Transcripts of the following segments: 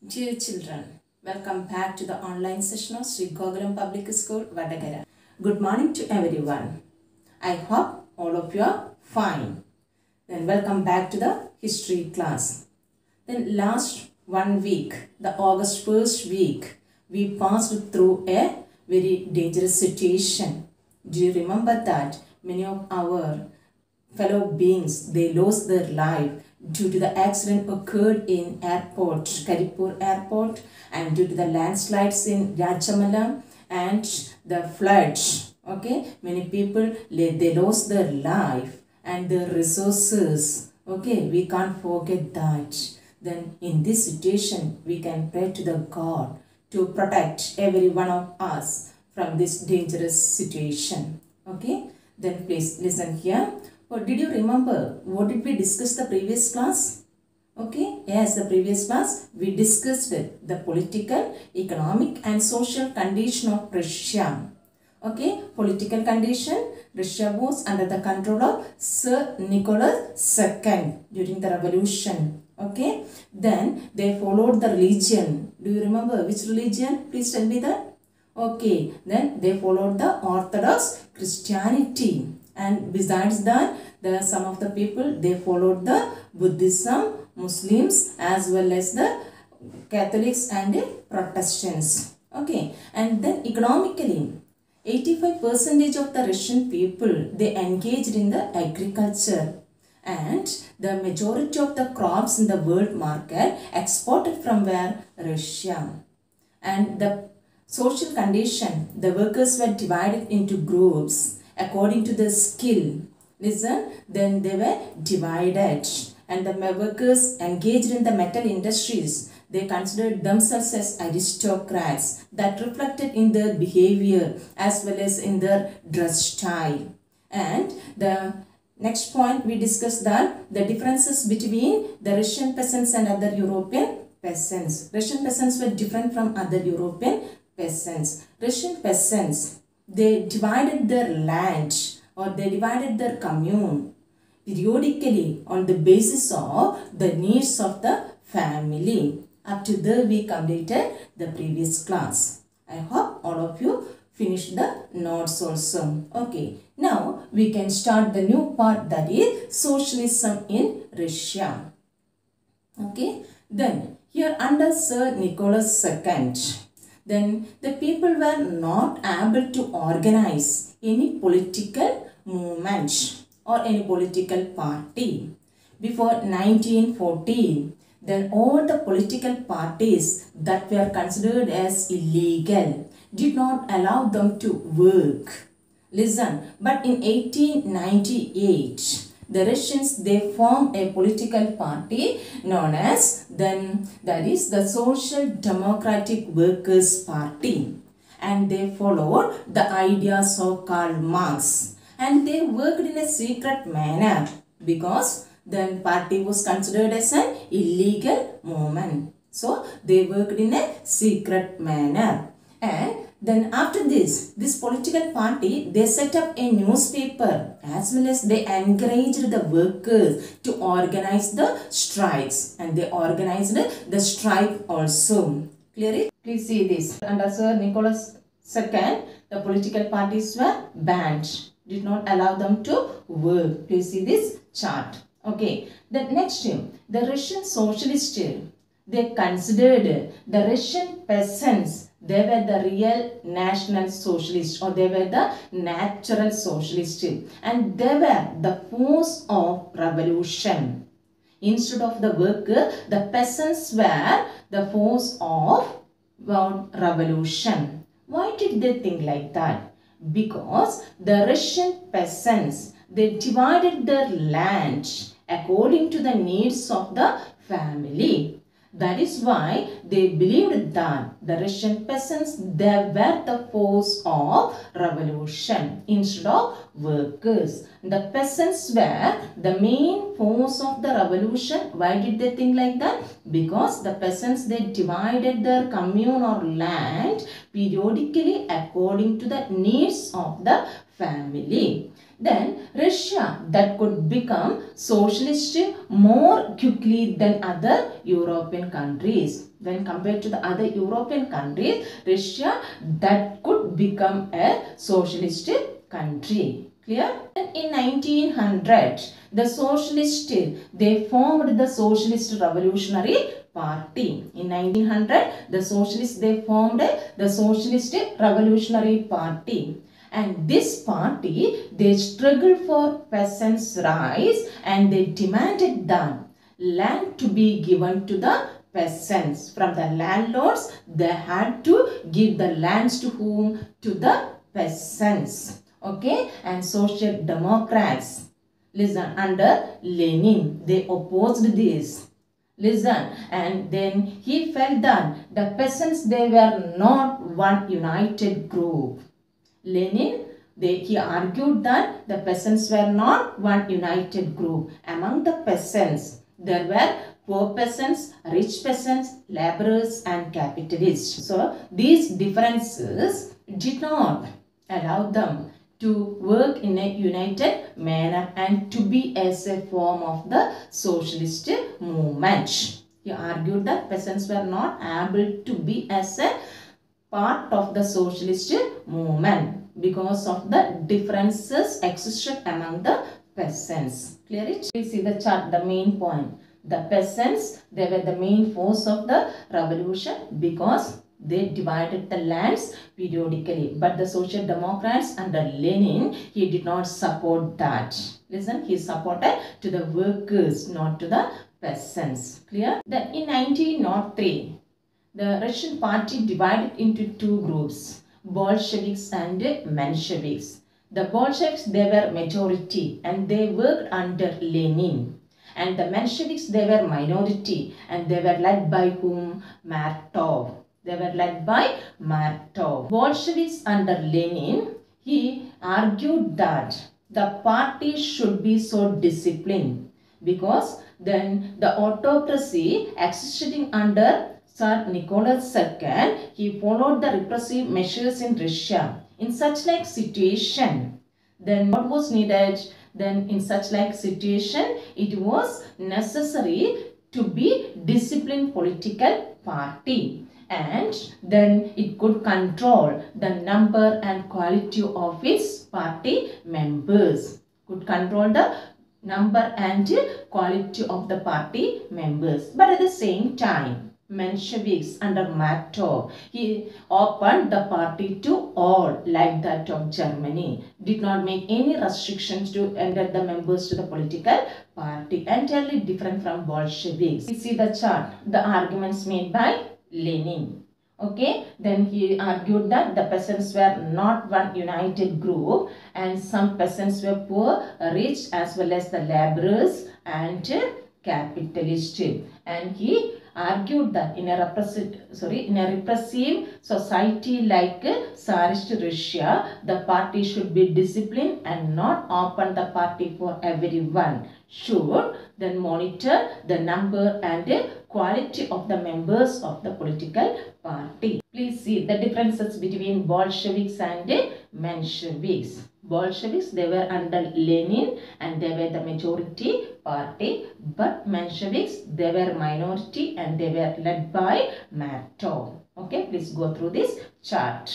Dear children, welcome back to the online session of Sri Gokulam Public School, Vadagara. Good morning to everyone. I hope all of you are fine. Then welcome back to the history class. Then last 1 week, the August 1st week, we passed through a very dangerous situation. Do you remember that many of our fellow beings, they lost their life due to the accident occurred in airport, Karipur airport, and due to the landslides in Rajamala and the floods. Okay, many people, they lost their life and their resources. Okay, we can't forget that. Then in this situation, we can pray to the God to protect every one of us from this dangerous situation. Okay, then please listen here. Or did you remember what did we discuss the previous class? Okay, yes, the previous class we discussed the political, economic and social condition of Russia. Okay, political condition, Russia was under the control of Sir Nicholas II during the revolution. Okay, then they followed the religion. Do you remember which religion? Please tell me that. Okay, then they followed the Orthodox Christianity. And besides that, some of the people, they followed the Buddhism, Muslims as well as the Catholics and the Protestants. Okay, and then economically, 85% of the Russian people, they engaged in the agriculture. And the majority of the crops in the world market exported from where? Russia. And the social condition, the workers were divided into groups according to the skill. Listen, then they were divided, and the workers engaged in the metal industries, they considered themselves as aristocrats. That reflected in their behavior as well as in their dress style. And the next point we discussed that the differences between the Russian peasants and other European peasants. Russian peasants were different from other European peasants. Russian peasants, they divided their land or they divided their commune periodically on the basis of the needs of the family. Up to there we completed the previous class. I hope all of you finished the notes also. Okay, now we can start the new part, that is socialism in Russia. Okay, then here under Sir Nicholas II, then the people were not able to organize any political movement or any political party. Before 1914, then all the political parties that were considered as illegal did not allow them to work. Listen, but in 1898, the Russians, they formed a political party known as, that is the Social Democratic Workers' Party, and they followed the ideas of Karl Marx, and they worked in a secret manner because the party was considered as an illegal movement. So they worked in a secret manner. And then after this political party, they set up a newspaper as well as they encouraged the workers to organize the strikes, and they organized the strike also. Clear it? Please see this. Under Sir Nicholas II, the political parties were banned, did not allow them to work. Please see this chart. Okay. The next, the Russian socialists, they considered the Russian peasants, they were the real national socialists, or they were the natural socialists, and they were the force of revolution. Instead of the worker, the peasants were the force of revolution. Why did they think like that? Because the Russian peasants, they divided their land according to the needs of the family. That is why they believed that the Russian peasants, they were the force of revolution instead of workers. The peasants were the main force of the revolution. Why did they think like that? Because the peasants, they divided their commune or land periodically according to the needs of the family. Then Russia that could become socialist more quickly than other European countries. When compared to the other European countries, Russia that could become a socialist country. Clear? And in 1900, the socialists, they formed the Socialist Revolutionary Party. In 1900, the socialists, they formed the Socialist Revolutionary Party. And this party, they struggled for peasants' rights and they demanded that land to be given to the peasants. From the landlords, they had to give the lands to whom? To the peasants. Okay, and social democrats, listen, under Lenin, they opposed this. Listen, and then he felt that the peasants, they were not one united group. Lenin, he argued that the peasants were not one united group. Among the peasants, there were poor peasants, rich peasants, laborers and capitalists. So, these differences did not allow them to work in a united manner and to be as a form of the socialist movement. He argued that peasants were not able to be as a part of the socialist movement because of the differences existed among the peasants. Clear it? Please see the chart, the main point. The peasants, they were the main force of the revolution because they divided the lands periodically. But the Social Democrats under Lenin, he did not support that. Listen, he supported to the workers, not to the peasants. Clear? Then in 1903, the Russian party divided into two groups, Bolsheviks and Mensheviks. The Bolsheviks, they were majority and they worked under Lenin. And the Mensheviks, they were minority and they were led by whom? Martov. They were led by Martov. Bolsheviks under Lenin, he argued that the party should be so disciplined because then the autocracy existing under Tsar Nicholas II, he followed the repressive measures in Russia. In such like situation, then what was needed? Then in such like situation, it was necessary to be disciplined political party. And then it could control the number and quality of its party members. Could control the number and quality of the party members. But at the same time, Mensheviks under Martov, he opened the party to all like that of Germany. Did not make any restrictions to enter the members to the political party. Entirely different from Bolsheviks. You see the chart, the arguments made by Lenin. Okay, then he argued that the peasants were not one united group and some peasants were poor, rich as well as the laborers and capitalists. And he argued that in a repressive society like Tsarist Russia, the party should be disciplined and not open the party for everyone. Should then monitor the number and quality of the members of the political party. Please see the differences between Bolsheviks and Mensheviks. Bolsheviks, they were under Lenin and they were the majority party, but Mensheviks, they were minority and they were led by Martov. Okay, please go through this chart.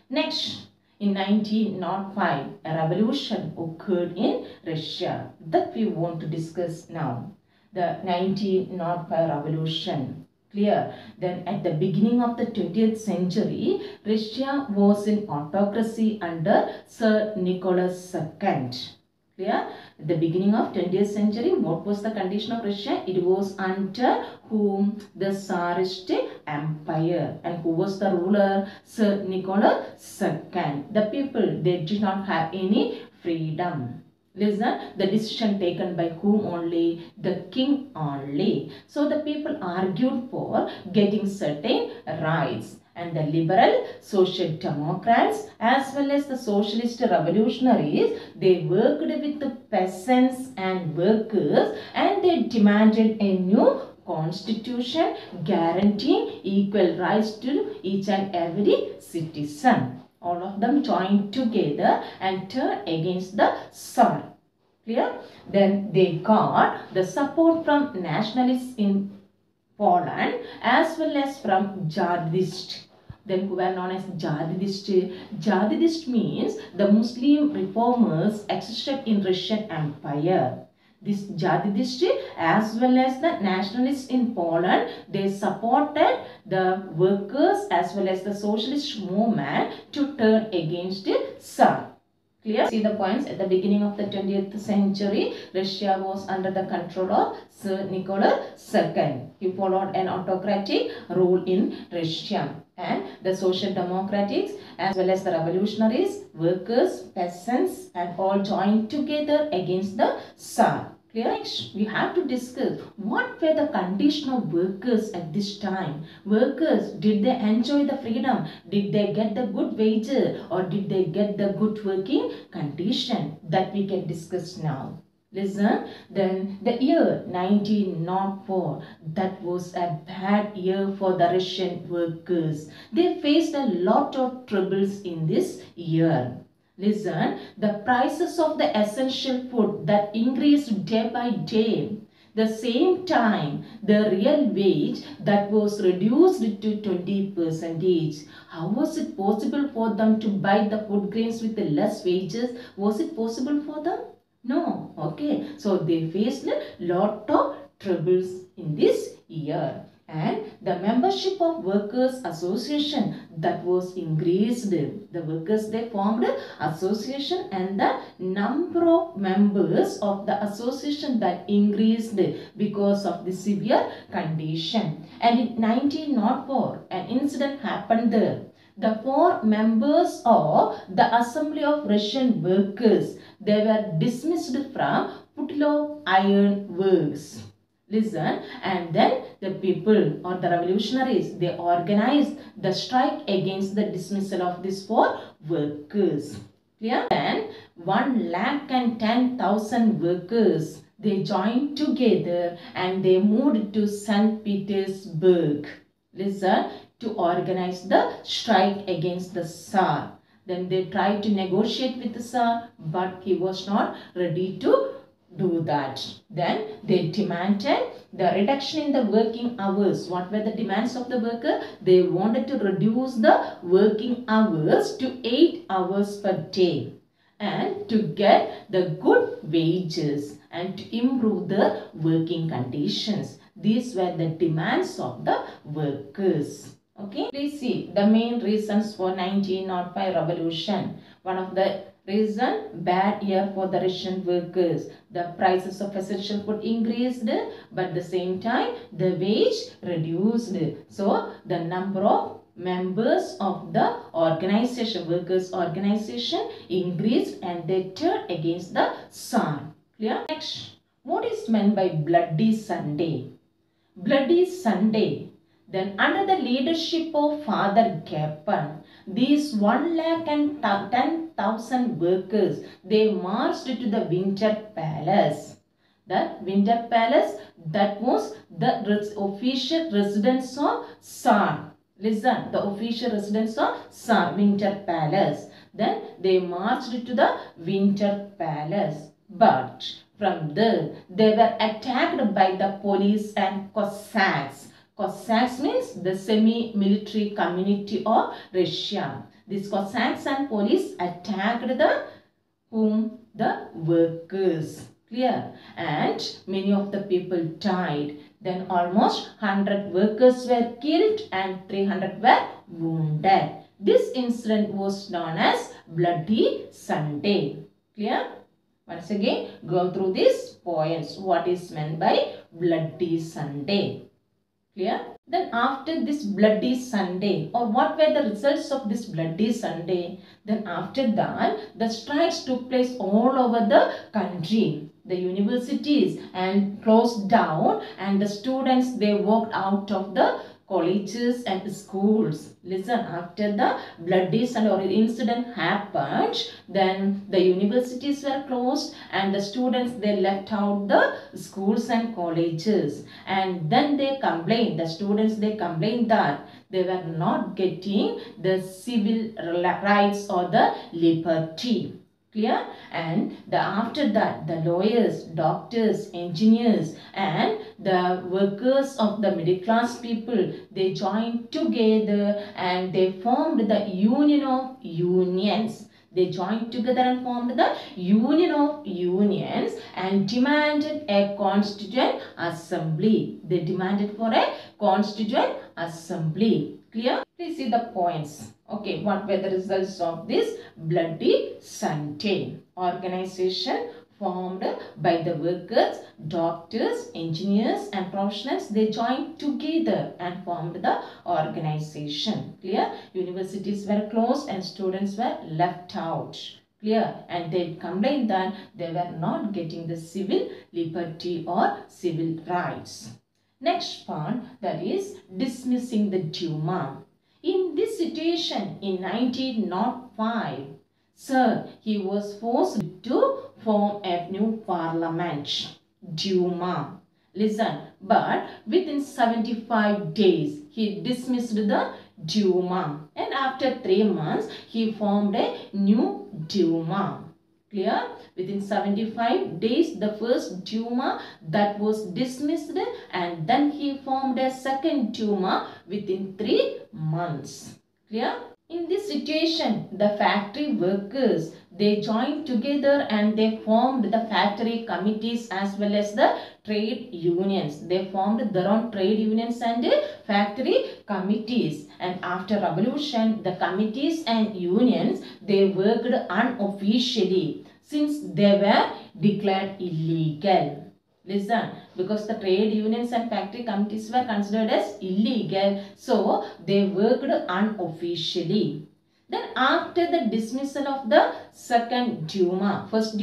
Next, in 1905, a revolution occurred in Russia that we want to discuss now. The 1905 revolution. Clear? Then at the beginning of the 20th century, Russia was in autocracy under Tsar Nicholas II. Clear? At the beginning of 20th century, what was the condition of Russia? It was under whom? The Tsarist Empire. And who was the ruler? Tsar Nicholas II. The people, they did not have any freedom. Listen, the decision taken by whom only? The king only. So the people argued for getting certain rights. And the liberal social democrats as well as the socialist revolutionaries, they worked with the peasants and workers and they demanded a new constitution guaranteeing equal rights to each and every citizen. All of them joined together and turned against the Tsar. Clear? Then they got the support from nationalists in Poland as well as from Jihadists. Then who were known as Jihadists. Jihadist means the Muslim reformers existed in Russian Empire. This Jihadists as well as the nationalists in Poland, they supported the workers as well as the socialist movement to turn against the Tsar. Clear? See the points. At the beginning of the 20th century, Russia was under the control of Tsar Nicholas II. He followed an autocratic rule in Russia. And the social democrats as well as the revolutionaries, workers, peasants and all joined together against the Tsar. Clear? Next, we have to discuss what were the condition of workers at this time. Workers, did they enjoy the freedom? Did they get the good wages or did they get the good working condition? That we can discuss now. Listen, then the year 1904, that was a bad year for the Russian workers. They faced a lot of troubles in this year. Listen, the prices of the essential food that increased day by day. The same time, the real wage that was reduced to 20%. How was it possible for them to buy the food grains with the less wages? Was it possible for them? No. Okay. So they faced a lot of troubles in this year. And the membership of workers association that was increased. The workers, they formed an association and the number of members of the association that increased because of the severe condition. And in 1904, an incident happened there. The 4 members of the Assembly of Russian Workers, they were dismissed from Putilov Iron Works. Listen, and then the people or the revolutionaries, they organized the strike against the dismissal of these 4 workers. Clear? Then 110,000 workers, they joined together and they moved to St. Petersburg. Listen, to organize the strike against the Tsar. Then they tried to negotiate with the Tsar, but he was not ready to do that. Then they demanded the reduction in the working hours. What were the demands of the worker? They wanted to reduce the working hours to 8 hours per day and to get the good wages and to improve the working conditions. These were the demands of the workers. Okay, please see the main reasons for 1905 revolution. One of the reason, bad year for the Russian workers. The prices of essential food increased, but at the same time the wage reduced. So the number of members of the organization, workers organization increased and they turned against the Tsar. Clear? Next, what is meant by Bloody Sunday? Bloody Sunday. Then under the leadership of Father Gapan, these 110,000 workers, they marched to the Winter Palace. The Winter Palace, that was the official residence of Tsar. Listen, the official residence of Tsar, Winter Palace. Then they marched to the Winter Palace. But from there, they were attacked by the police and Cossacks. Cossacks means the semi-military community of Russia. These Cossacks and police attacked the workers. Clear? And many of the people died. Then almost 100 workers were killed and 300 were wounded. This incident was known as Bloody Sunday. Clear? Once again, go through these points. What is meant by Bloody Sunday? Clear? Then after this Bloody Sunday, or what were the results of this Bloody Sunday? Then after that, the strikes took place all over the country. The universities and closed down and the students, they walked out of the colleges and schools. Listen, after the bloody incident happened, then the universities were closed and the students, they left out the schools and colleges. And then they complained, the students, they complained that they were not getting the civil rights or the liberty. Clear? And after that, the lawyers, doctors, engineers and the workers of the middle class people, they joined together and they formed the Union of Unions. They joined together and formed the Union of Unions and demanded a constituent assembly. They demanded for a constituent assembly. Clear? Please see the points. Okay, what were the results of this Bloody Sunday? Organization formed by the workers, doctors, engineers and professionals. They joined together and formed the organization. Clear? Universities were closed and students were left out. Clear? And they complained that they were not getting the civil liberty or civil rights. Next part, that is dismissing the Duma. In this situation in 1905, sir, he was forced to form a new parliament, Duma. Listen, but within 75 days, he dismissed the Duma. And after 3 months, he formed a new Duma. Clear? Within 75 days, the first Duma that was dismissed and then he formed a second Duma within 3 months. Clear? In this situation, the factory workers, they joined together and they formed the factory committees as well as the trade unions. They formed their own trade unions and factory committees. And after revolution, the committees and unions, they worked unofficially since they were declared illegal. Listen, because the trade unions and factory committees were considered as illegal, so they worked unofficially. Then after the dismissal of the second Duma, first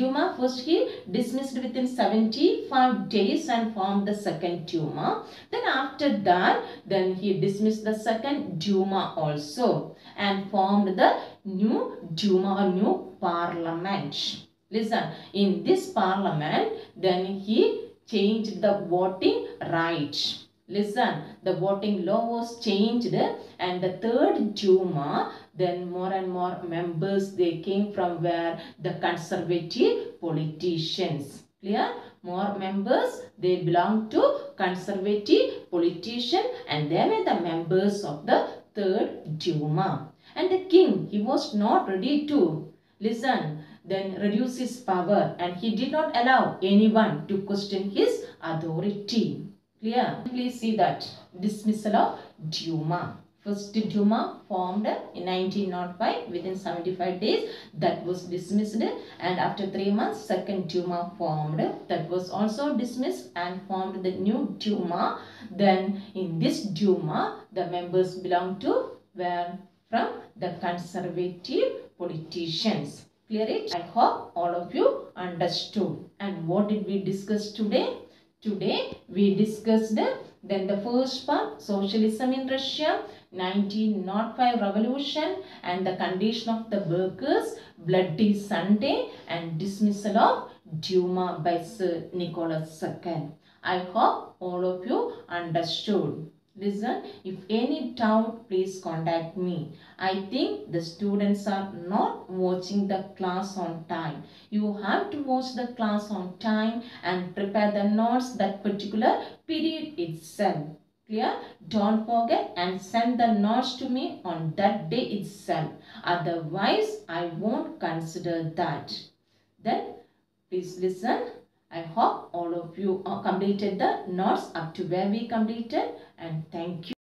he dismissed within 75 days and formed the second Duma. Then after that, then he dismissed the second Duma also and formed the new Duma or new parliament. Listen, in this parliament, then he changed the voting right. Listen, the voting law was changed and the third Duma, then more and more members, they came from where? The conservative politicians. Clear? More members, they belong to conservative politician and they were the members of the third Duma. And the king, he was not ready to, listen, then reduce his power and he did not allow anyone to question his authority. Clear? Please see that dismissal of Duma. First Duma formed in 1905 within 75 days, that was dismissed, and after 3 months second Duma formed, that was also dismissed and formed the new Duma. Then in this Duma the members belong to were from the conservative politicians. Clear it? I hope all of you understood. And what did we discuss today? Today we discussed then the first part, socialism in Russia, 1905 revolution and the condition of the workers, Bloody Sunday and dismissal of Duma by Sir Nicholas II. I hope all of you understood. Listen, if any doubt, please contact me. I think the students are not watching the class on time. You have to watch the class on time and prepare the notes that particular period itself. Clear? Don't forget and send the notes to me on that day itself. Otherwise, I won't consider that. Then, please listen. I hope all of you completed the notes up to where we completed, and thank you.